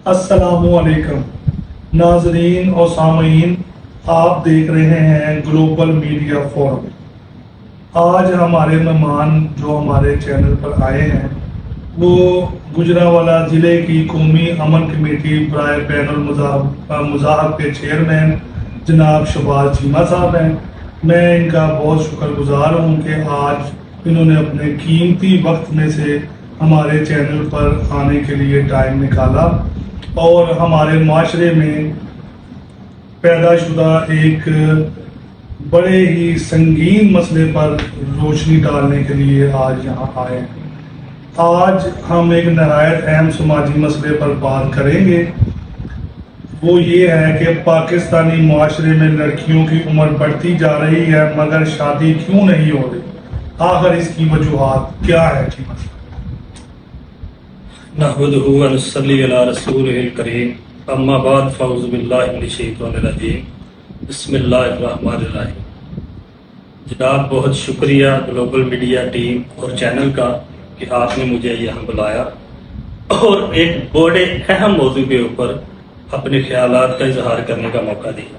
السلام علیکم ناظرین اور سامعین، آپ دیکھ رہے ہیں گلوبل میڈیا فورم۔ آج ہمارے مہمان جو ہمارے چینل پر آئے ہیں وہ گجرانوالہ ضلع کی قومی امن کمیٹی برائے بین المذاہب کے چیئرمین جناب شہباز چیمہ صاحب ہیں۔ میں ان کا بہت شکر گزار ہوں کہ آج انہوں نے اپنے قیمتی وقت میں سے ہمارے چینل پر آنے کے لیے ٹائم نکالا اور ہمارے معاشرے میں پیدا شدہ ایک بڑے ہی سنگین مسئلے پر روشنی ڈالنے کے لیے آج یہاں آئے۔ آج ہم ایک نہایت اہم سماجی مسئلے پر بات کریں گے۔ وہ یہ ہے کہ پاکستانی معاشرے میں لڑکیوں کی عمر بڑھتی جا رہی ہے مگر شادی کیوں نہیں ہو رہی؟ آخر اس کی وجوہات کیا ہے؟ نحمدہ و نصلی علی رسولہ الکریم، اما بعد فاعوذ باللہ من الشیطان الرجیم، بسم اللہ الرحمن الرحیم۔ جناب بہت شکریہ گلوبل میڈیا ٹیم اور چینل کا کہ آپ نے مجھے یہاں بلایا اور ایک بڑے اہم موضوع کے اوپر اپنے خیالات کا اظہار کرنے کا موقع دیا۔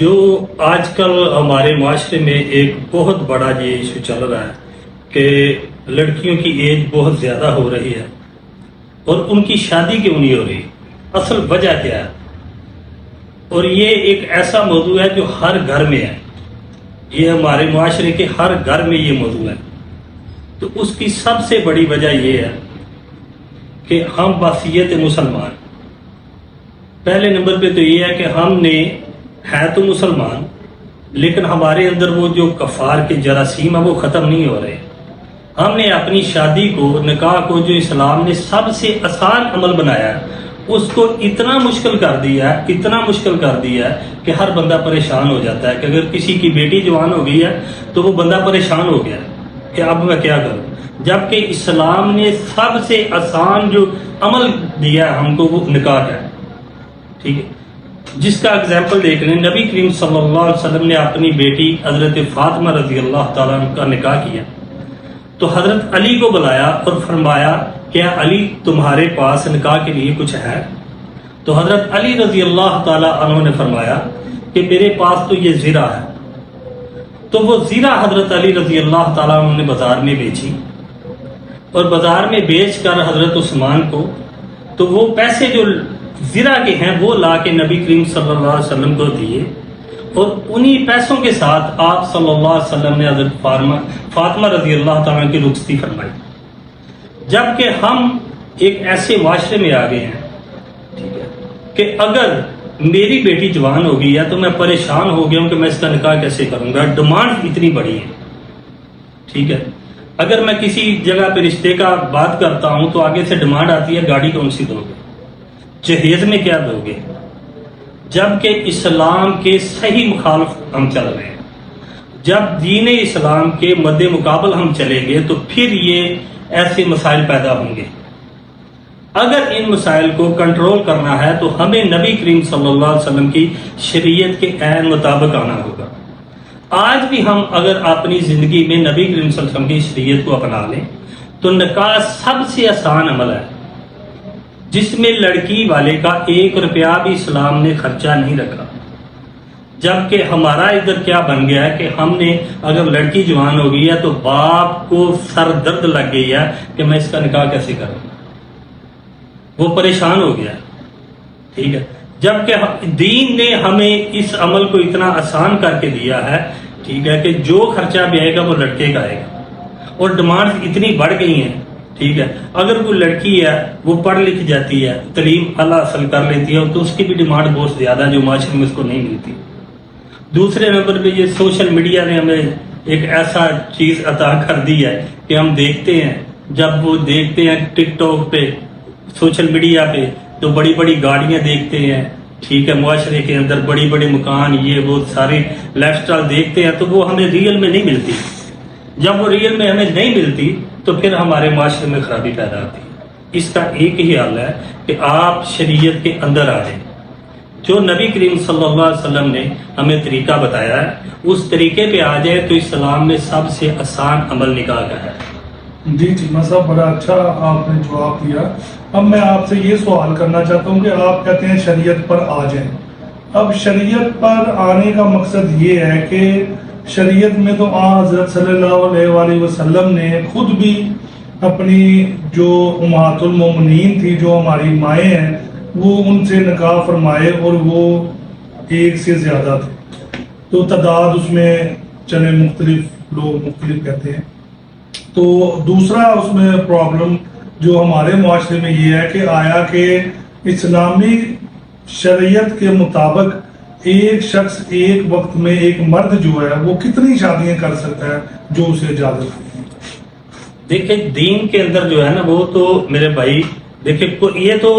جو آج کل ہمارے معاشرے میں ایک بہت بڑا یہ ایشو چل رہا ہے کہ لڑکیوں کی ایج بہت زیادہ ہو رہی ہے اور ان کی شادی کیوں نہیں ہو رہی، اصل وجہ کیا ہے؟ اور یہ ایک ایسا موضوع ہے جو ہر گھر میں ہے، یہ ہمارے معاشرے کے ہر گھر میں یہ موضوع ہے۔ تو اس کی سب سے بڑی وجہ یہ ہے کہ ہم بحیثیت مسلمان، پہلے نمبر پہ تو یہ ہے کہ ہم نے ہے تو مسلمان لیکن ہمارے اندر وہ جو کفار کے جراثیم ہیں وہ ختم نہیں ہو رہے۔ ہم نے اپنی شادی کو، نکاح کو، جو اسلام نے سب سے آسان عمل بنایا ہے اس کو اتنا مشکل کر دیا ہے کہ ہر بندہ پریشان ہو جاتا ہے کہ اگر کسی کی بیٹی جوان ہو گئی ہے تو وہ بندہ پریشان ہو گیا کہ اب میں کیا کروں، جبکہ اسلام نے سب سے آسان جو عمل دیا ہے ہم کو وہ نکاح ہے، ٹھیک ہے، جس کا اگزامپل دیکھ لیں۔ نبی کریم صلی اللہ علیہ وسلم نے اپنی بیٹی حضرت فاطمہ رضی اللہ تعالیٰ عنہ کا نکاح کیا تو حضرت علی کو بلایا اور فرمایا کیا علی تمہارے پاس نکاح کے لیے کچھ ہے؟ تو حضرت علی رضی اللہ تعالیٰ عنہ نے فرمایا کہ میرے پاس تو یہ زرہ ہے۔ تو وہ زرہ حضرت علی رضی اللہ تعالیٰ عنہ نے بازار میں بیچی اور بازار میں بیچ کر حضرت عثمان کو، تو وہ پیسے جو زرہ کے ہیں وہ لا کے نبی کریم صلی اللہ علیہ وسلم کو دیے اور انہی پیسوں کے ساتھ آپ صلی اللہ علیہ وسلم نے حضرت فاطمہ رضی اللہ تعالیٰ کی رخصتی فرمائی۔ جبکہ ہم ایک ایسے معاشرے میں آ گئے ہیں، ٹھیک ہے، کہ اگر میری بیٹی جوان ہو گئی ہے تو میں پریشان ہو گیا ہوں کہ میں اس کا نکاح کیسے کروں گا، ڈیمانڈ اتنی بڑی ہے، ٹھیک ہے۔ اگر میں کسی جگہ پہ رشتے کا بات کرتا ہوں تو آگے سے ڈیمانڈ آتی ہے گاڑی کون سی دو گے، جہیز میں کیا دو گے، جبکہ اسلام کے صحیح مخالف ہم چل رہے ہیں۔ جب دین اسلام کے مد مقابل ہم چلیں گے تو پھر یہ ایسے مسائل پیدا ہوں گے۔ اگر ان مسائل کو کنٹرول کرنا ہے تو ہمیں نبی کریم صلی اللہ علیہ وسلم کی شریعت کے عین مطابق آنا ہوگا۔ آج بھی ہم اگر اپنی زندگی میں نبی کریم صلی اللہ علیہ وسلم کی شریعت کو اپنا لیں تو نکاح سب سے آسان عمل ہے جس میں لڑکی والے کا 1 روپیہ بھی اسلام نے خرچہ نہیں رکھا۔ جبکہ ہمارا ادھر کیا بن گیا ہے کہ ہم نے اگر لڑکی جوان ہو گئی ہے تو باپ کو سر درد لگ گئی ہے کہ میں اس کا نکاح کیسے کروں، وہ پریشان ہو گیا، ٹھیک ہے۔ جبکہ دین نے ہمیں اس عمل کو اتنا آسان کر کے دیا ہے، ٹھیک ہے، کہ جو خرچہ بھی آئے گا وہ لڑکے کا آئے گا اور ڈیمانڈ اتنی بڑھ گئی ہیں، ٹھیک ہے۔ اگر کوئی لڑکی ہے وہ پڑھ لکھ جاتی ہے، تعلیم اعلیٰ حاصل کر لیتی ہے تو اس کی بھی ڈیمانڈ بہت زیادہ ہے جو معاشرے میں اس کو نہیں ملتی۔ دوسرے نمبر پہ یہ سوشل میڈیا نے ہمیں ایک ایسا چیز عطا کر دی ہے کہ ہم دیکھتے ہیں، جب وہ دیکھتے ہیں ٹک ٹاک پہ، سوشل میڈیا پہ، تو بڑی بڑی گاڑیاں دیکھتے ہیں، ٹھیک ہے، معاشرے کے اندر بڑی بڑے مکان، یہ وہ ساری لائف سٹائل دیکھتے ہیں تو وہ ہمیں ریئل میں نہیں ملتی۔ جب وہ ریئل میں ہمیں نہیں ملتی تو پھر ہمارے معاشرے میں خرابی پیدا ہوتی ہے۔ اس کا ایک ہی حل ہے کہ آپ شریعت کے اندر آ جائیں، جو نبی کریم صلی اللہ علیہ وسلم نے ہمیں طریقہ بتایا ہے اس طریقے پہ آ جائے تو اسلام میں سب سے آسان عمل نکاح کا ہے۔ جی چیمہ صاحب، بڑا اچھا آپ نے جواب دیا۔ اب میں آپ سے یہ سوال کرنا چاہتا ہوں کہ آپ کہتے ہیں شریعت پر آ جائیں۔ اب شریعت پر آنے کا مقصد یہ ہے کہ شریعت میں تو حضرت صلی اللہ علیہ وآلہ وسلم نے خود بھی اپنی جو امہات المومنین تھی، جو ہماری مائیں ہیں، وہ ان سے نکاح فرمائے اور وہ ایک سے زیادہ تھے، تو تعداد اس میں چلے مختلف لوگ مختلف کہتے ہیں۔ تو دوسرا اس میں پرابلم جو ہمارے معاشرے میں یہ ہے کہ آیا کہ اسلامی شریعت کے مطابق ایک شخص ایک وقت میں، ایک مرد جو ہے وہ کتنی شادیاں کر سکتا ہے جو اسے اجازت ہے؟ دیکھیں دین کے اندر جو ہے نا، وہ تو میرے بھائی دیکھیں یہ تو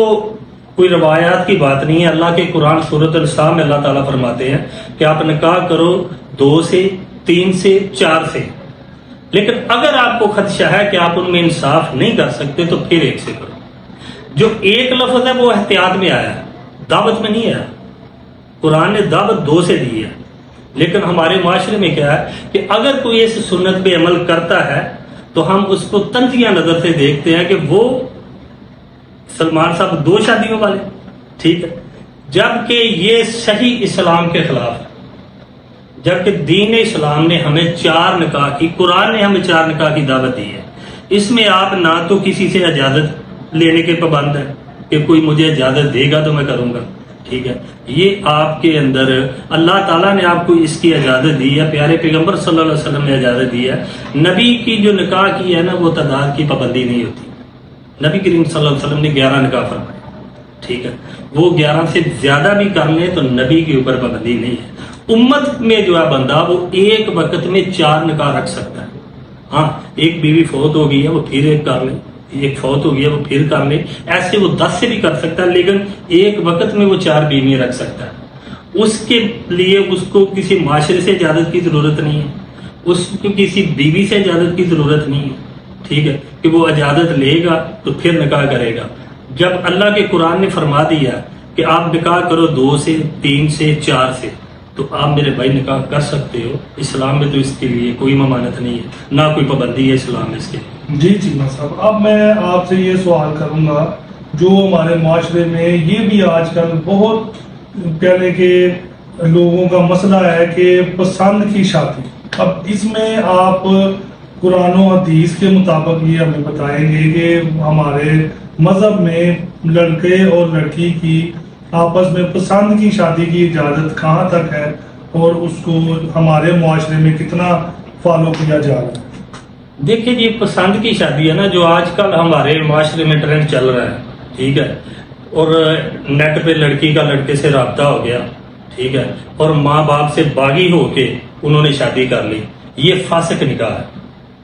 کوئی روایات کی بات نہیں ہے۔ اللہ کے قرآن سورۃ النساء میں اللہ تعالیٰ فرماتے ہیں کہ آپ نکاح کرو 2 سے 3 سے 4 سے، لیکن اگر آپ کو خدشہ ہے کہ آپ ان میں انصاف نہیں کر سکتے تو پھر 1 سے کرو۔ جو ایک لفظ ہے وہ احتیاط میں آیا ہے، دعوت میں نہیں آیا۔ قرآن نے دعوت 2 سے دی ہے، لیکن ہمارے معاشرے میں کیا ہے کہ اگر کوئی اس سنت پہ عمل کرتا ہے تو ہم اس کو تنزیہ نظر سے دیکھتے ہیں کہ وہ سلمان صاحب 2 شادیوں والے، ٹھیک ہے، جبکہ یہ صحیح اسلام کے خلاف ہے۔ جبکہ دین اسلام نے ہمیں 4 نکاح کی، قرآن نے ہمیں 4 نکاح کی دعوت دی ہے۔ اس میں آپ نہ تو کسی سے اجازت لینے کے پابند ہیں کہ کوئی مجھے اجازت دے گا تو میں کروں گا، ٹھیک ہے، یہ آپ کے اندر اللہ تعالیٰ نے آپ کو اس کی اجازت دی ہے، پیارے پیغمبر صلی اللہ علیہ وسلم نے اجازت دی ہے۔ نبی کی جو نکاح کی ہے نا، وہ تعداد کی پابندی نہیں ہوتی۔ نبی کریم صلی اللہ علیہ وسلم نے 11 نکاح فرمائے، ٹھیک ہے، وہ 11 سے زیادہ بھی کر لیں تو نبی کے اوپر پابندی نہیں ہے۔ امت میں جو ہے بندہ وہ ایک وقت میں 4 نکاح رکھ سکتا ہے۔ ہاں، ایک بیوی فوت ہو گئی ہے وہ پھر ایک کر لے، ایک فوت ہو گئی ہے وہ پھر کر لے، ایسے وہ 10 سے بھی کر سکتا ہے، لیکن ایک وقت میں وہ 4 بیویاں رکھ سکتا ہے۔ اس کے لیے اس کو کسی معاشرے سے اجازت کی ضرورت نہیں ہے، اس کو کسی بیوی سے اجازت کی ضرورت نہیں ہے، ٹھیک ہے، کہ وہ اجازت لے گا تو پھر نکاح کرے گا۔ جب اللہ کے قرآن نے فرما دیا کہ آپ نکاح کرو 2 سے 3 سے 4 سے، تو آپ میرے بھائی نکاح کر سکتے ہو۔ اسلام میں تو اس کے لیے کوئی ممانعت نہیں ہے، نہ کوئی پابندی ہے اسلام میں اس کے لیے۔ جی چیمہ صاحب، اب میں آپ سے یہ سوال کروں گا، جو ہمارے معاشرے میں یہ بھی آج کل بہت پہلے کے لوگوں کا مسئلہ ہے کہ پسند کی شادی۔ اب اس میں آپ قرآن و حدیث کے مطابق یہ ہمیں بتائیں گے کہ ہمارے مذہب میں لڑکے اور لڑکی کی آپس میں پسند کی شادی کی اجازت کہاں تک ہے اور اس کو ہمارے معاشرے میں کتنا فالو کیا جا رہا ہے؟ دیکھیں یہ پسند کی شادی ہے نا، جو آج کل ہمارے معاشرے میں ٹرینڈ چل رہا ہے، ٹھیک ہے، اور نیٹ پہ لڑکی کا لڑکے سے رابطہ ہو گیا، ٹھیک ہے، اور ماں باپ سے باغی ہو کے انہوں نے شادی کر لی، یہ فاسق نکاح ہے،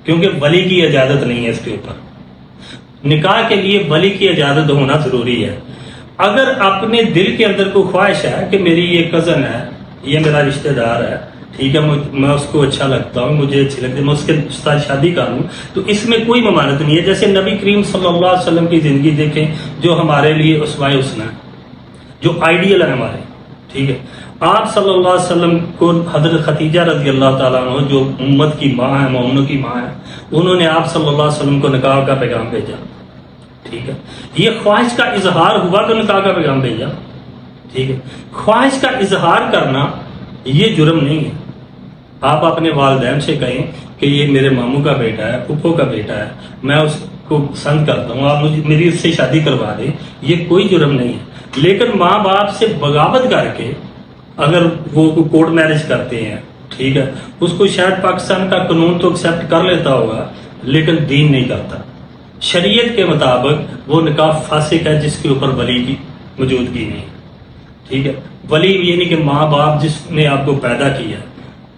کیونکہ ولی کی اجازت نہیں ہے اس کے اوپر۔ نکاح کے لیے ولی کی اجازت ہونا ضروری ہے۔ اگر اپنے دل کے اندر کوئی خواہش ہے کہ میری یہ کزن ہے، یہ میرا رشتہ دار ہے، ٹھیک ہے، میں اس کو اچھا لگتا ہوں، مجھے اچھی لگتی ہے، میں اس کے ساتھ شادی کر لوں، تو اس میں کوئی ممانعت نہیں ہے۔ جیسے نبی کریم صلی اللہ علیہ وسلم کی زندگی دیکھیں، جو ہمارے لیے اسوہ حسنہ ہے، جو آئیڈیل ہے ہمارے، ٹھیک ہے، آپ صلی اللہ علیہ وسلم کو حضرت خدیجہ رضی اللہ تعالیٰ عنہ، جو امت کی ماں ہے، مومنوں کی ماں ہے، انہوں نے آپ صلی اللہ علیہ وسلم کو نکاح کا پیغام بھیجا، ٹھیک ہے، یہ خواہش کا اظہار ہوا تو نکاح کا پیغام بھیجا، ٹھیک ہے، خواہش کا اظہار کرنا یہ جرم نہیں ہے۔ آپ اپنے والدین سے کہیں کہ یہ میرے ماموں کا بیٹا ہے، پھپھو کا بیٹا ہے، میں اس کو پسند کرتا ہوں، آپ مجھے میری اس سے شادی کروا دیں، یہ کوئی جرم نہیں ہے۔ لیکن ماں باپ سے بغاوت کر کے اگر وہ کورٹ میرج کرتے ہیں، ٹھیک ہے، اس کو شاید پاکستان کا قانون تو ایکسیپٹ کر لیتا ہوگا، لیکن دین نہیں کرتا۔ شریعت کے مطابق وہ نکاح فاسق ہے جس کے اوپر ولی کی موجودگی نہیں، ٹھیک ہے، ولی یہ نہیں کہ ماں باپ جس نے آپ کو پیدا کیا،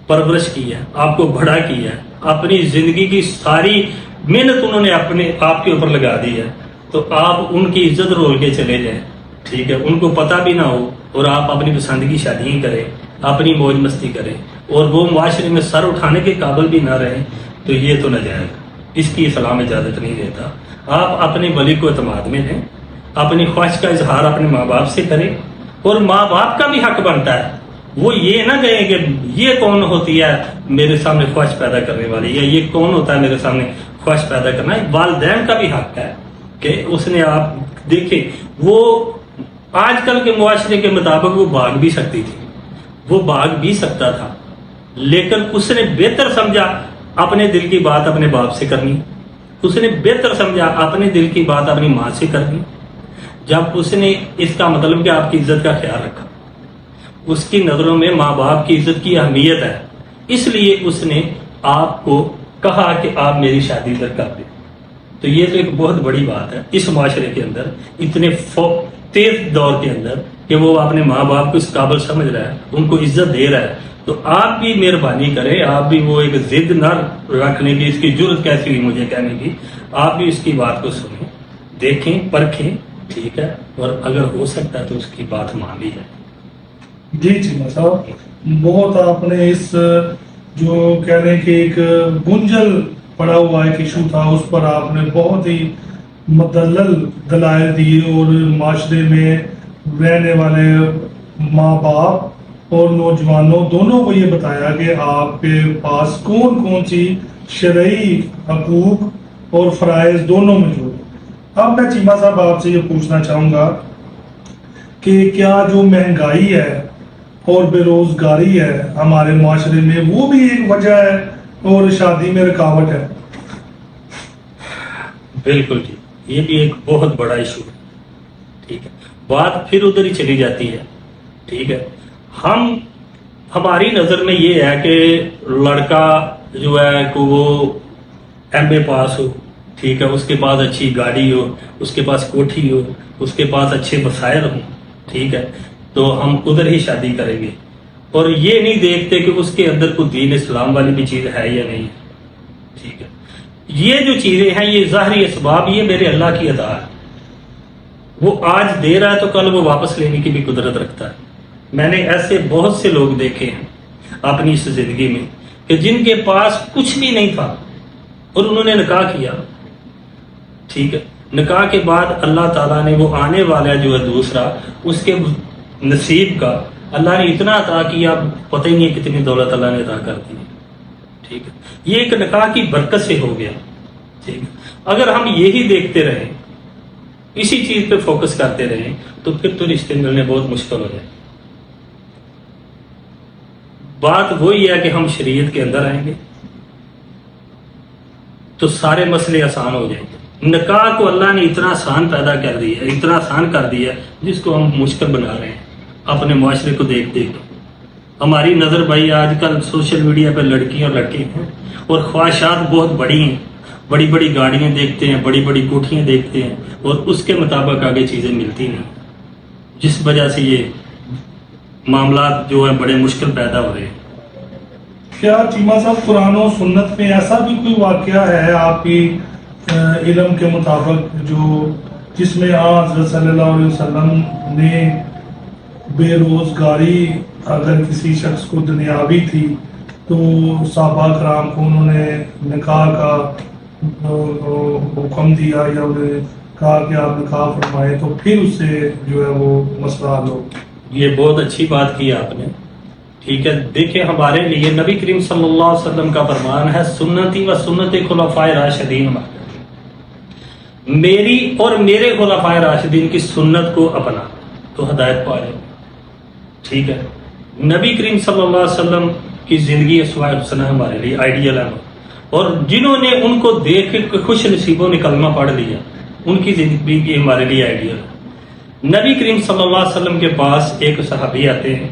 پرورش کی ہے، آپ کو بڑا کیا ہے، اپنی زندگی کی ساری محنت انہوں نے اپنے آپ کے اوپر لگا دی ہے، تو آپ ان کی عزت رول کے چلے جائیں، ٹھیک ہے، ان کو پتہ بھی نہ ہو اور آپ اپنی پسند کی شادی کریں، اپنی موج مستی کریں اور وہ معاشرے میں سر اٹھانے کے قابل بھی نہ رہیں، تو یہ تو ناجائز ہے، اس کی اسلام اجازت نہیں دیتا۔ آپ اپنے ولی کو اعتماد میں لیں، اپنی خواہش کا اظہار اپنے ماں باپ سے کریں، اور ماں باپ کا بھی حق بنتا ہے، وہ یہ نہ کہیں کہ یہ کون ہوتی ہے میرے سامنے خواہش پیدا کرنے والی، یا یہ کون ہوتا ہے میرے سامنے خواہش پیدا کرنا ہے۔ والدین کا بھی حق ہے کہ اس نے آپ دیکھیں، وہ آج کل کے معاشرے کے مطابق وہ بھاگ بھی سکتی تھی، وہ بھاگ بھی سکتا تھا، لیکن اس نے بہتر سمجھا اپنے دل کی بات اپنے باپ سے کرنی، اس نے بہتر سمجھا اپنے دل کی بات اپنی ماں سے کرنی۔ جب اس نے اس کا مطلب کہ آپ کی عزت کا خیال رکھا، اس کی نظروں میں ماں باپ کی عزت کی اہمیت ہے، اس لیے اس نے آپ کو کہا کہ آپ میری شادی کر دیں۔ تو یہ تو ایک بہت بڑی بات ہے اس معاشرے کے اندر، اتنے تیز دور کے اندر، کہ وہ اپنے ماں باپ کو اس قابل سمجھ رہا ہے، ان کو عزت دے رہا ہے۔ تو آپ بھی مہربانی کریں، آپ بھی وہ ایک ضد نہ رکھنے کی، اس کی جرت کیسی ہوئی مجھے کہنے کی، آپ بھی اس کی بات کو سنیں، دیکھیں، پرکھیں، ٹھیک ہے، اور اگر ہو سکتا ہے تو اس کی بات مان لی جائے۔ جی چیمہ صاحب، بہت آپ نے اس جو کہہ رہے ہیں کہ ایک گنجل پڑا ہوا ایک ایشو تھا، اس پر آپ نے بہت ہی مدلل دلائل دیے، اور معاشرے میں رہنے والے ماں باپ اور نوجوانوں دونوں کو یہ بتایا کہ آپ کے پاس کون کون سی شرعی حقوق اور فرائض دونوں موجود ہیں۔ اب میں چیمہ صاحب آپ سے یہ پوچھنا چاہوں گا کہ کیا جو مہنگائی ہے اور بے روزگاری ہے ہمارے معاشرے میں، وہ بھی ایک وجہ ہے اور شادی میں رکاوٹ ہے؟ بالکل جی، یہ بھی ایک بہت بڑا ایشو ہے، ٹھیک ہے، بات پھر ادھر ہی چلی جاتی ہے، ٹھیک ہے۔ ہماری نظر میں یہ ہے کہ لڑکا جو ہے کہ وہ ایم اے پاس ہو، ٹھیک ہے، اس کے پاس اچھی گاڑی ہو، اس کے پاس کوٹھی ہو، اس کے پاس اچھے وسائل ہوں، ٹھیک ہے، تو ہم ادھر ہی شادی کریں گے، اور یہ نہیں دیکھتے کہ اس کے اندر کوئی دین اسلام والی بھی چیز ہے یا نہیں، ٹھیک ہے۔ یہ جو چیزیں ہیں، یہ ظاہری اسباب، یہ میرے اللہ کی عطا ہے، وہ آج دے رہا ہے تو کل وہ واپس لینے کی بھی قدرت رکھتا ہے۔ میں نے ایسے بہت سے لوگ دیکھے ہیں اپنی اس زندگی میں کہ جن کے پاس کچھ بھی نہیں تھا اور انہوں نے نکاح کیا، ٹھیک ہے، نکاح کے بعد اللہ تعالیٰ نے وہ آنے والا جو ہے دوسرا، اس کے نصیب کا اللہ نے اتنا عطا کیا، پتہ ہی نہیں کتنی دولت اللہ نے عطا کر دی، ٹھیک ہے۔ یہ ایک نکاح کی برکت سے ہو گیا، ٹھیک ہے۔ اگر ہم یہی دیکھتے رہیں، اسی چیز پہ فوکس کرتے رہیں، تو پھر تو رشتے ملنے بہت مشکل ہو جائے۔ بات وہی ہے کہ ہم شریعت کے اندر آئیں گے تو سارے مسئلے آسان ہو جائیں گے۔ نکاح کو اللہ نے اتنا آسان پیدا کر دیا ہے، اتنا آسان کر دیا ہے، جس کو ہم مشکل بنا رہے ہیں اپنے معاشرے کو دیکھ دیکھ کے۔ ہماری نظر بھائی آج کل سوشل میڈیا پہ لڑکیاں اور لڑکے ہیں، اور خواہشات بہت بڑی ہیں، بڑی بڑی گاڑیاں دیکھتے ہیں، بڑی بڑی کوٹھیاں دیکھتے ہیں، اور اس کے مطابق آگے چیزیں ملتی نہیں، جس وجہ سے یہ معاملات جو ہے بڑے مشکل پیدا ہو رہے ہیں۔ کیا چیمہ صاحب قرآن و سنت میں ایسا بھی کوئی واقعہ ہے آپ کی علم کے مطابق جس میں حضرت صلی اللہ علیہ وسلم نے بے روزگاری اگر کسی شخص کو دنیاوی تھی تو صحابہ کرام کو انہوں نے نکاح کا حکم دیا، یا انہیں کہا کہ آپ نکاح فرمائیں، تو پھر اس سے جو ہے وہ مسئلہ حل ہو؟ یہ بہت اچھی بات کی آپ نے، ٹھیک ہے۔ دیکھیں ہمارے لیے نبی کریم صلی اللہ علیہ وسلم کا فرمان ہے، سنتی و سنت خلفائے راشدین، میری اور میرے خلفائے راشدین کی سنت کو اپنا تو ہدایت پائے، ٹھیک ہے۔ نبی کریم صلی اللہ علیہ وسلم کی زندگی اسوہ حسنہ ہمارے لیے آئیڈیل ہے، اور جنہوں نے ان کو دیکھ کے خوش نصیبوں نے کلمہ پڑھ لیا، ان کی زندگی ہمارے لیے آئیڈیل ہے۔ نبی کریم صلی اللہ علیہ وسلم کے پاس ایک صحابی آتے ہیں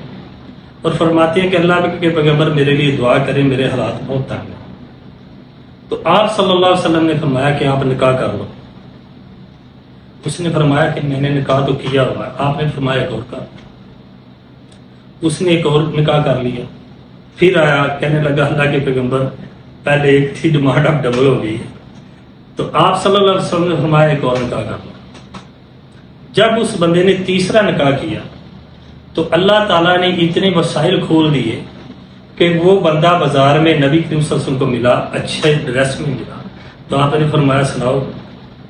اور فرماتے ہیں کہ اللہ کے پیغمبر میرے لیے دعا کریں، میرے حالات بہت تنگ ہیں۔ تو آپ صلی اللہ علیہ وسلم نے فرمایا کہ آپ نکاح کر لو۔ اس نے فرمایا کہ میں نے نکاح تو کیا ہوا ہے۔ آپ نے فرمایا ایک اور کر۔ اس نے ایک اور نکاح کر لیا، پھر آیا کہنے لگا اللہ کے پیغمبر پہلے ایک تھی ڈیمانڈ اب ڈبل ہو گئی ہے۔ تو آپ صلی اللہ علیہ وسلم نے فرمایا ایک اور نکاح کر لو۔ جب اس بندے نے تیسرا نکاح کیا تو اللہ تعالیٰ نے اتنے وسائل کھول دیے کہ وہ بندہ بازار میں نبی کریم صلی اللہ علیہ وسلم کو ملا، اچھے ڈریس میں ملا، تو آپ نے فرمایا سناؤ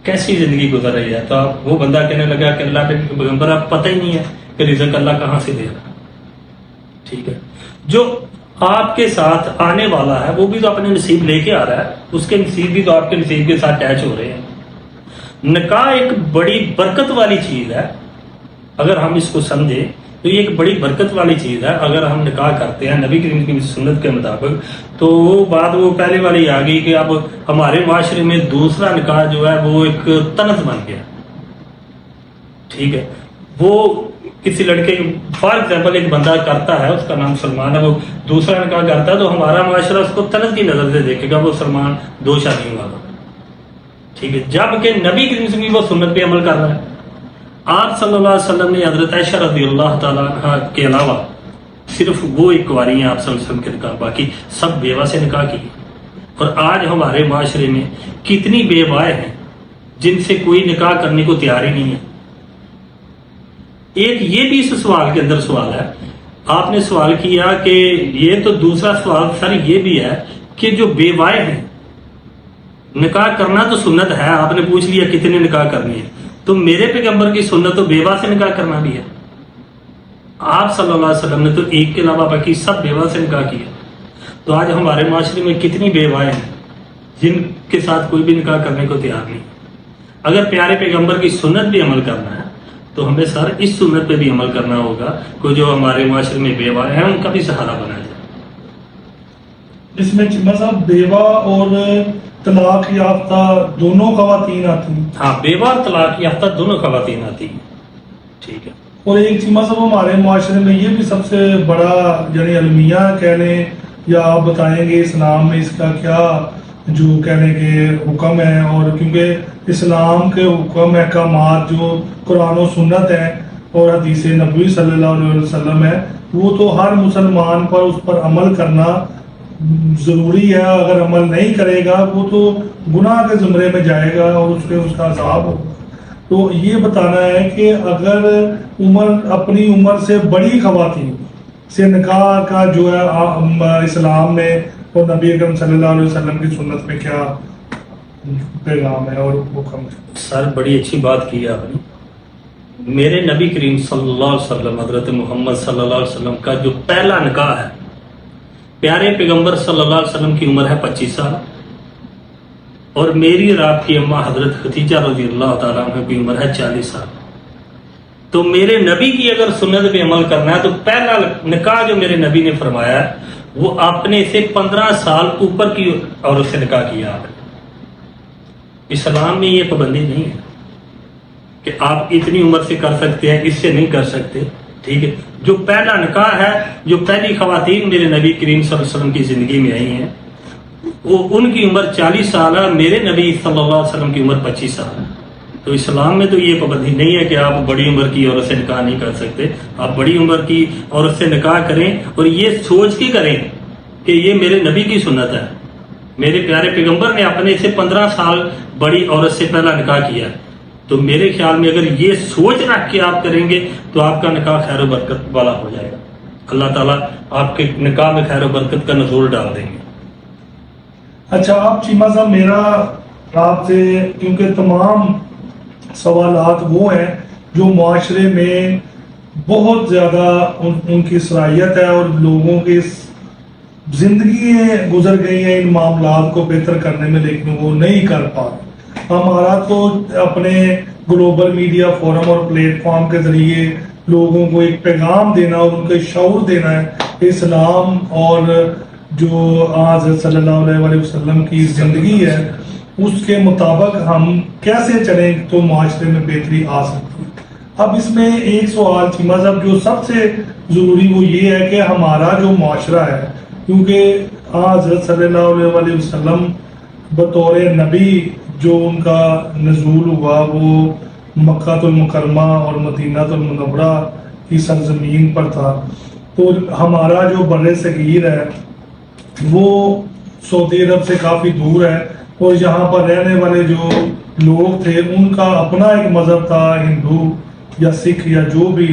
کیسی زندگی گزر رہی ہے؟ تو وہ بندہ کہنے لگا کہ اللہ کے پیغمبر اب پتہ ہی نہیں ہے کہ رزق اللہ کہاں سے دے رہا، ٹھیک ہے۔ جو آپ کے ساتھ آنے والا ہے وہ بھی تو اپنے نصیب لے کے آ رہا ہے، اس کے نصیب بھی تو آپ کے نصیب کے ساتھ اٹیچ ہو رہے ہیں۔ نکاح ایک بڑی برکت والی چیز ہے، اگر ہم اس کو سمجھیں تو یہ ایک بڑی برکت والی چیز ہے۔ اگر ہم نکاح کرتے ہیں نبی کریم کی سنت کے مطابق تو وہ بات وہ پہلے والی آ گئی کہ اب ہمارے معاشرے میں دوسرا نکاح جو ہے وہ ایک طنز بن گیا، ٹھیک ہے۔ وہ کسی لڑکے فار ایگزامپل ایک بندہ کرتا ہے، اس کا نام سلمان ہے، وہ دوسرا نکاح کرتا ہے تو ہمارا معاشرہ اس کو طنز کی نظر سے دیکھے گا، وہ سلمان 2 شادیوں والا، ٹھیک ہے، جبکہ نبی کریم سے بھی وہ سنت پہ عمل کر رہا ہے۔ آپ صلی اللہ علیہ وسلم نے حضرت عائشہ رضی اللہ تعالیٰ عنہ کے علاوہ صرف وہ ایک کواری ہیں آپ صلی اللہ علیہ وسلم کے نکاح، باقی سب بیوہ سے نکاح کی۔ اور آج ہمارے معاشرے میں کتنی بیوائیں ہیں جن سے کوئی نکاح کرنے کو تیار ہی نہیں ہے۔ ایک یہ بھی اس سوال کے اندر سوال ہے، آپ نے سوال کیا کہ یہ تو دوسرا سوال سر یہ بھی ہے کہ جو بیوائیں ہیں، نکاح کرنا تو سنت ہے، آپ نے پوچھ لیا کتنے نکاح کرنی ہے، تو میرے پیغمبر کی سنت تو بیوہ سے نکاح کرنا بھی ہے۔ آپ صلی اللہ علیہ وسلم نے تو ایک کے علاوہ باقی سب بیوہ سے نکاح کیا۔ تو آج ہمارے معاشرے میں کتنی بیوائیں ہیں جن کے ساتھ کوئی بھی نکاح کرنے کو تیار نہیں۔ اگر پیارے پیغمبر کی سنت بھی عمل کرنا ہے تو ہمیں سر اس سنت پہ بھی عمل کرنا ہوگا کہ جو ہمارے معاشرے میں بیوہ ہیں ان کا بھی سہارا بنا جائے۔ اس میں مذہب بیوہ اور طلاق یافتہ دونوں خواتین آتی ہیں؟ ہاں، بیوہ اور طلاق یافتہ دونوں خواتین آتی ہیں، ٹھیک ہے۔ اور ایک چیز مذہب ہمارے معاشرے میں یہ بھی سب سے بڑا یعنی المیہ کہہ لیں یا آپ بتائیں گے اسلام میں اس کا کیا جو کہنے کے حکم ہے، اور کیونکہ اسلام کے حکم احکامات جو قرآن و سنت ہے اور حدیث نبوی صلی اللہ علیہ وسلم ہے وہ تو ہر مسلمان پر اس پر عمل کرنا ضروری ہے۔ اگر عمل نہیں کرے گا وہ تو گناہ کے زمرے میں جائے گا اور اس کا عذاب ہوگا۔ تو یہ بتانا ہے کہ اگر اپنی عمر سے بڑی خواتین سے نکاح کا جو ہے اسلام میں اور نبی اکرم صلی اللہ علیہ وسلم کی سنت میں کیا پیغام ہے اور حکم ہے؟ سر بڑی اچھی بات کی ہے آپ نے۔ میرے نبی کریم صلی اللہ علیہ وسلم حضرت محمد صلی اللہ علیہ وسلم کا جو پہلا نکاح ہے، پیارے پیغمبر صلی اللہ علیہ وسلم کی عمر ہے 25 سال اور میری اور آپ کی اماں حضرت خدیجہ رضی اللہ تعالیٰ عنہ کی عمر ہے 40 سال۔ تو میرے نبی کی اگر سنت پہ عمل کرنا ہے تو پہلا نکاح جو میرے نبی نے فرمایا ہے وہ اپنے سے 15 سال اوپر کی عورت سے نکاح کیا آپ نے۔ اسلام میں یہ پابندی نہیں ہے کہ آپ اتنی عمر سے کر سکتے ہیں، اس سے نہیں کر سکتے، ٹھیک ہے۔ جو پہلا نکاح ہے، جو پہلی خواتین میرے نبی کریم صلی اللہ علیہ وسلم کی زندگی میں آئی ہیں وہ ان کی عمر 40 سال ہے، میرے نبی صلی اللہ علیہ وسلم کی عمر 25 سال ہے۔ تو اسلام میں تو یہ پابندی نہیں ہے کہ آپ بڑی عمر کی عورت سے نکاح نہیں کر سکتے۔ آپ بڑی عمر کی عورت سے نکاح کریں اور یہ سوچ کے کریں کہ یہ میرے نبی کی سنت ہے، میرے پیارے پیغمبر نے اپنے سے 15 سال بڑی عورت سے پہلا نکاح کیا ہے۔ تو میرے خیال میں اگر یہ سوچ رکھ کے آپ کریں گے تو آپ کا نکاح خیر و برکت والا ہو جائے گا، اللہ تعالیٰ آپ کے نکاح میں خیر و برکت کا نزول ڈال دیں گے۔ اچھا آپ چیمہ صاحب، میرا آپ سے کیونکہ تمام سوالات وہ ہیں جو معاشرے میں بہت زیادہ ان کی صلاحیت ہے اور لوگوں کی زندگی گزر گئی ہیں ان معاملات کو بہتر کرنے میں، لیکن وہ نہیں کر پا رہے۔ ہمارا تو اپنے گلوبل میڈیا فورم اور پلیٹ فارم کے ذریعے لوگوں کو ایک پیغام دینا اور ان کو شعور دینا ہے اسلام اور جو حضرت صلی اللہ علیہ وسلم کی زندگی ہے اس کے مطابق ہم کیسے چلیں تو معاشرے میں بہتری آ سکتی ہے۔ اب اس میں ایک سوال چیمہ صاحب جو سب سے ضروری وہ یہ ہے کہ ہمارا جو معاشرہ ہے، کیونکہ حضرت صلی اللہ علیہ وسلم بطور نبی جو ان کا نزول ہوا وہ مکہ المکرمہ اور مدینہ المنورہ کی سرزمین پر تھا، تو ہمارا جو بر صغیر ہے وہ سعودی عرب سے کافی دور ہے اور یہاں پر رہنے والے جو لوگ تھے ان کا اپنا ایک مذہب تھا، ہندو یا سکھ یا جو بھی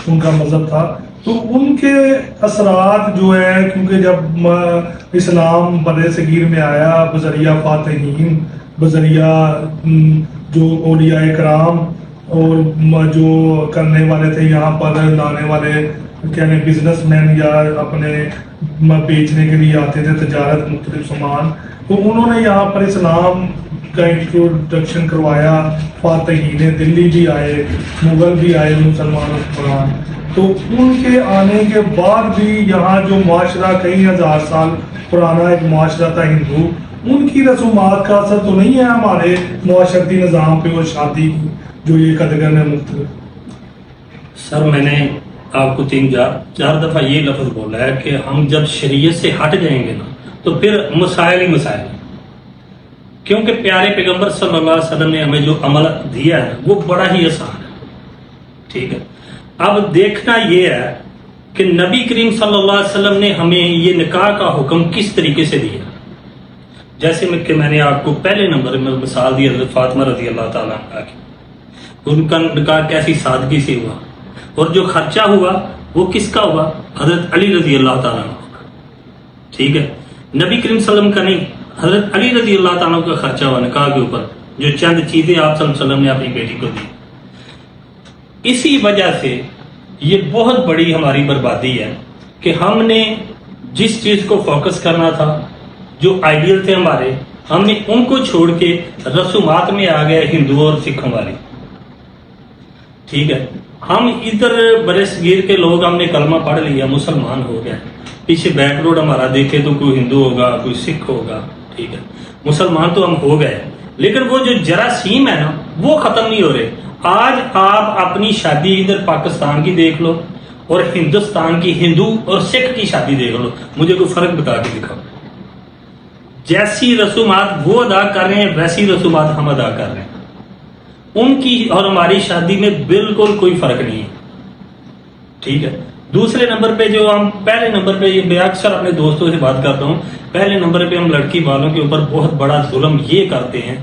ان کا مذہب تھا۔ تو ان کے اثرات جو ہے، کیونکہ جب اسلام بر صغیر میں آیا بذریعہ فاتحین، بذریعہ جو اولیاء کرام اور جو کرنے والے تھے یہاں پر لانے والے کہنے بزنس مین یا اپنے بیچنے کے لیے آتے تھے تجارت مختلف سامان، تو انہوں نے یہاں پر اسلام کا انٹروڈکشن کروایا، فاتحین دلی بھی آئے، مغل بھی آئے مسلمانوں کے دوران، تو ان کے آنے کے بعد بھی یہاں جو معاشرہ کئی ہزار سال پرانا ایک معاشرہ تھا ہندو، ان کی رسومات کا اثر تو نہیں ہے ہمارے معاشرتی نظام پہ اور شادی کی جو یہ قدگن ہے مختلف؟ سر میں نے آپ کو چار دفعہ یہ لفظ بولا ہے کہ ہم جب شریعت سے ہٹ جائیں گے نا تو پھر مسائل ہی مسائل ہیں، کیونکہ پیارے پیغمبر صلی اللہ علیہ وسلم نے ہمیں جو عمل دیا ہے وہ بڑا ہی آسان ہے، ٹھیک ہے۔ اب دیکھنا یہ ہے کہ نبی کریم صلی اللہ علیہ وسلم نے ہمیں یہ نکاح کا حکم کس طریقے سے دیا، جیسے کہ میں نے آپ کو پہلے نمبر میں مثال دی حضرت فاطمہ رضی اللہ تعالیٰ عنہ کی، ان کا نکاح کیسی سادگی سے ہوا، اور جو خرچہ ہوا وہ کس کا ہوا؟ حضرت علی رضی اللہ تعالیٰ عنہ کا، ٹھیک ہے، نبی کریم صلی اللہ علیہ وسلم کا نہیں، حضرت علی رضی اللہ تعالیٰ عنہ کا خرچہ ہوا نکاح کے اوپر، جو چند چیزیں آپ صلی اللہ علیہ وسلم نے اپنی بیٹی کو دی۔ اسی وجہ سے یہ بہت بڑی ہماری بربادی ہے کہ ہم نے جس چیز کو فوکس کرنا تھا، جو آئیڈیل تھے ہمارے، ہم نے ان کو چھوڑ کے رسومات میں آ گئے ہندوؤں اور سکھوں والی، ٹھیک ہے۔ ہم ادھر برے صغیر کے لوگ، ہم نے کلمہ پڑھ لیا، مسلمان ہو گئے، پیچھے بیک روڈ ہمارا دیکھے تو کوئی ہندو ہوگا، کوئی سکھ ہوگا، ٹھیک ہے، مسلمان تو ہم ہو گئے، لیکن وہ جو جراثیم ہے نا وہ ختم نہیں ہو رہے۔ آج آپ اپنی شادی ادھر پاکستان کی دیکھ لو اور ہندوستان کی ہندو اور سکھ کی شادی دیکھ لو، مجھے کوئی فرق بتا کے دکھاؤ۔ جیسی رسومات وہ ادا کر رہے ہیں ویسی رسومات ہم ادا کر رہے ہیں، ان کی اور ہماری شادی میں بالکل کوئی فرق نہیں ہے، ٹھیک ہے۔ دوسرے نمبر پہ جو ہم پہلے نمبر پہ، یہ میں اکثر اپنے دوستوں سے بات کرتا ہوں، پہلے نمبر پہ ہم لڑکی والوں کے اوپر بہت بڑا ظلم یہ کرتے ہیں،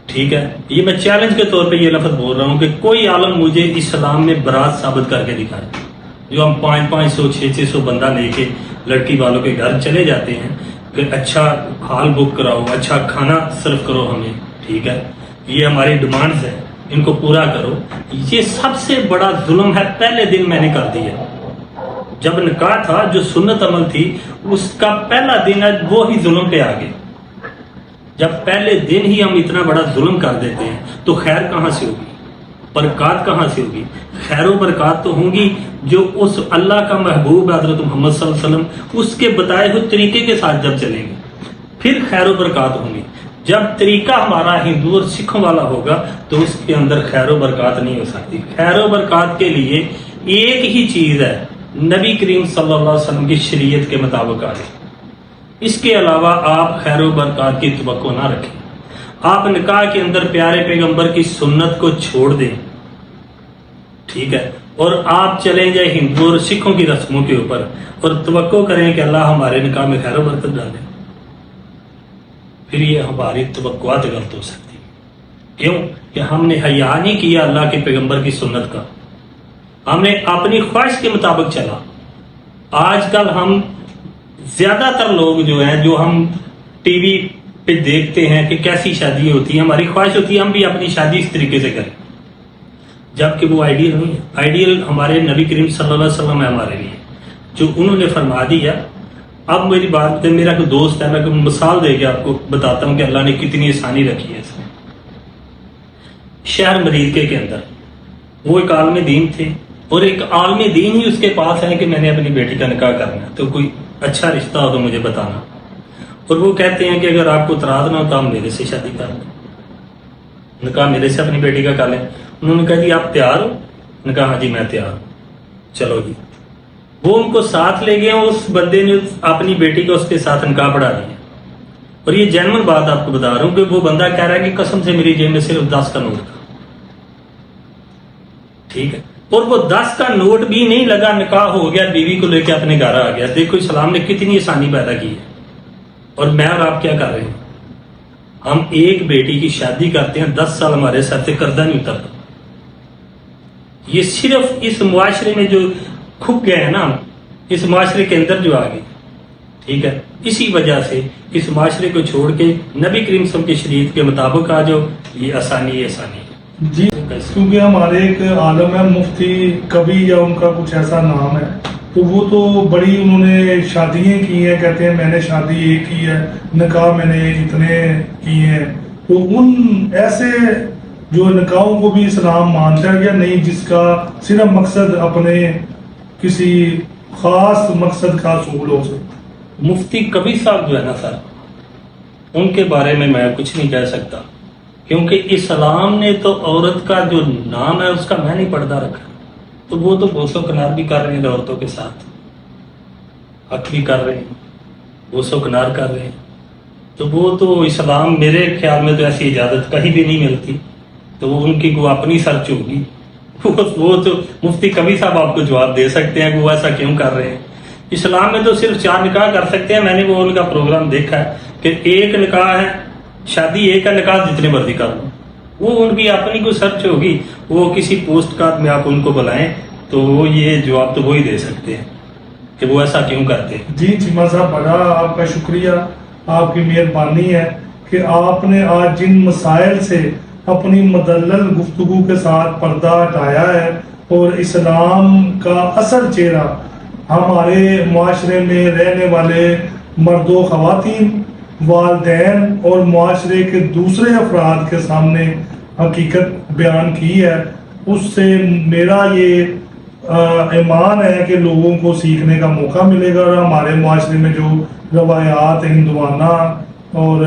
ٹھیک ہے، یہ میں چیلنج کے طور پہ یہ لفظ بول رہا ہوں کہ کوئی عالم مجھے اسلام میں برات ثابت کر کے دکھائے، جو ہم 500 600 بندہ لے کے لڑکی والوں کے گھر چلے جاتے ہیں کہ اچھا ہال بک کراؤ، اچھا کھانا سرو کرو ہمیں، ٹھیک ہے، یہ ہماری ڈیمانڈز ہیں، ان کو پورا کرو۔ یہ سب سے بڑا ظلم ہے، پہلے دن میں نے کر دیا۔ جب نکاح تھا، جو سنت عمل تھی، اس کا پہلا دن ہے، وہی ظلم پہ آ گئے۔ جب پہلے دن ہی ہم اتنا بڑا ظلم کر دیتے ہیں تو خیر کہاں سے ہوگی، برکات کہاں سے ہوگی؟ خیر و برکات تو ہوں گی جو اس اللہ کا محبوب حضرت محمد صلی اللہ علیہ وسلم اس کے بتائے ہوئے طریقے کے ساتھ جب چلیں گے، پھر خیر و برکات ہوں گی۔ جب طریقہ ہمارا ہندو اور سکھوں والا ہوگا تو اس کے اندر خیر و برکات نہیں ہو سکتی۔ خیر و برکات کے لیے ایک ہی چیز ہے، نبی کریم صلی اللہ علیہ وسلم کی شریعت کے مطابق آئے، اس کے علاوہ آپ خیر و برکات کی توقع نہ رکھیں۔ آپ نکاح کے اندر پیارے پیغمبر کی سنت کو چھوڑ دیں، ٹھیک ہے، اور آپ چلیں جائیں ہندو اور سکھوں کی رسموں کے اوپر اور توقع کریں کہ اللہ ہمارے نکاح میں خیر و برکت ڈالے، پھر یہ ہماری توقعات غلط ہو سکتی ہے۔ کیوں کہ ہم نے حیا نہیں کیا اللہ کے پیغمبر کی سنت کا، ہم نے اپنی خواہش کے مطابق چلا۔ آج کل ہم زیادہ تر لوگ جو ہیں، جو ہم ٹی وی پہ دیکھتے ہیں کہ کیسی شادی ہوتی ہیں، ہماری خواہش ہوتی ہے ہم بھی اپنی شادی اس طریقے سے کریں، جبکہ وہ آئیڈیل نہیں ہے۔ آئیڈیل ہمارے نبی کریم صلی اللہ علیہ وسلم ہے ہمارے لیے، جو انہوں نے فرما دیا۔ اب میری بات، میرا کوئی دوست ہے، میں مثال دے کے آپ کو بتاتا ہوں کہ اللہ نے کتنی آسانی رکھی ہے اس میں۔ شہر مریدکے کے اندر وہ ایک عالم دین تھے، اور ایک عالم دین ہی اس کے پاس ہے کہ میں نے اپنی بیٹی کا نکاح کرنا ہے، تو کوئی اچھا رشتہ ہو تو مجھے بتانا۔ اور وہ کہتے ہیں کہ اگر آپ کو اعتراض نہ ہو تو آپ میرے سے شادی کر لیں، نکاح میرے سے اپنی بیٹی کا کر لیں۔ انہوں نے کہا جی آپ تیار ہو؟ نے کہا ہاں جی میں تیار ہوں، چلو جی۔ وہ ان کو ساتھ لے گئے، اس بندے نے اپنی بیٹی کو اس کے ساتھ نکاح پڑھا دیا۔ اور یہ جینوئن بات آپ کو بتا رہا ہوں کہ وہ بندہ کہہ رہا ہے کہ قسم سے میری جیب میں صرف 10 کا نوٹ تھا، ٹھیک ہے، اور وہ 10 کا نوٹ بھی نہیں لگا، نکاح ہو گیا، بیوی کو لے کے اپنے گھر آ گیا۔ دیکھو اسلام نے کتنی آسانی پیدا کی ہے۔ اور میں اور آپ کیا کر رہے ہیں؟ ہم ایک بیٹی کی شادی کرتے ہیں، 10 سال ہمارے سر سے قرضہ نہیں اترتا۔ یہ صرف اس معاشرے میں جو کھپ گئے ہیں نا، اس معاشرے کے اندر جو آ گئے، ٹھیک ہے، اسی وجہ سے اس معاشرے کو چھوڑ کے نبی کریم صلی اللہ علیہ وسلم کی شریعت کے مطابق آ جاؤ، یہ آسانی ہے، آسانی ہے جی۔ کیونکہ ہمارے ایک عالم ہے مفتی کبھی، یا ان کا کچھ ایسا نام ہے، تو وہ تو بڑی انہوں نے شادیاں کی ہیں، کہتے ہیں میں نے شادی ایک کی ہے، نکاح میں نے اتنے کیے ہیں. تو ان ایسے جو نکاحوں کو بھی اسلام مانتا ہے یا نہیں، جس کا صرف مقصد اپنے کسی خاص مقصد کا حصول ہو سکتا ہے؟ مفتی کبیر صاحب جو ہے نا سر، ان کے بارے میں کچھ نہیں کہہ سکتا، کیونکہ اسلام نے تو عورت کا جو نام ہے اس کا میں نہیں پردہ رکھا. تو وہ تو بوسو کنار بھی کر رہے ہیں عورتوں کے ساتھ، حق بھی کر رہے ہیں، بوسو کنار کر رہے ہیں. تو وہ تو اسلام میرے خیال میں تو ایسی اجازت کہیں بھی نہیں ملتی. تو وہ ان کی وہ اپنی سرچ ہوگی. وہ تو مفتی کبیر صاحب آپ کو جواب دے سکتے ہیں کہ وہ ایسا کیوں کر رہے ہیں. اسلام میں تو صرف 4 نکاح کر سکتے ہیں. میں نے وہ ان کا پروگرام دیکھا ہے کہ ایک نکاح ہے، شادی ایک ہے، نکاح جتنے مرضی کر لو. وہ ان کی اپنی کوئی سرچ ہوگی. وہ کسی پوسٹ کارڈ میں آپ ان کو بلائیں تو وہ یہ جواب تو وہی دے سکتے ہیں کہ وہ ایسا کیوں کرتے ہیں. جی چیمہ صاحب، بڑا آپ کا شکریہ، آپ کی مہربانی ہے کہ آپ نے آج جن مسائل سے اپنی مدلل گفتگو کے ساتھ پردہ ہٹایا ہے اور اسلام کا اصل چہرہ ہمارے معاشرے میں رہنے والے مرد و خواتین، والدین اور معاشرے کے دوسرے افراد کے سامنے حقیقت بیان کی ہے. اس سے میرا یہ ایمان ہے کہ لوگوں کو سیکھنے کا موقع ملے گا اور ہمارے معاشرے میں جو روایات ہندوانہ اور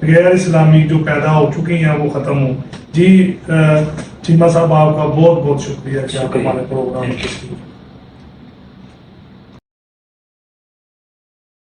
غیر اسلامی جو پیدا ہو چکی ہیں وہ ختم ہوں. جی چیمہ صاحب، آپ کا بہت بہت شکریہ کہ آپ ہمارے پروگرام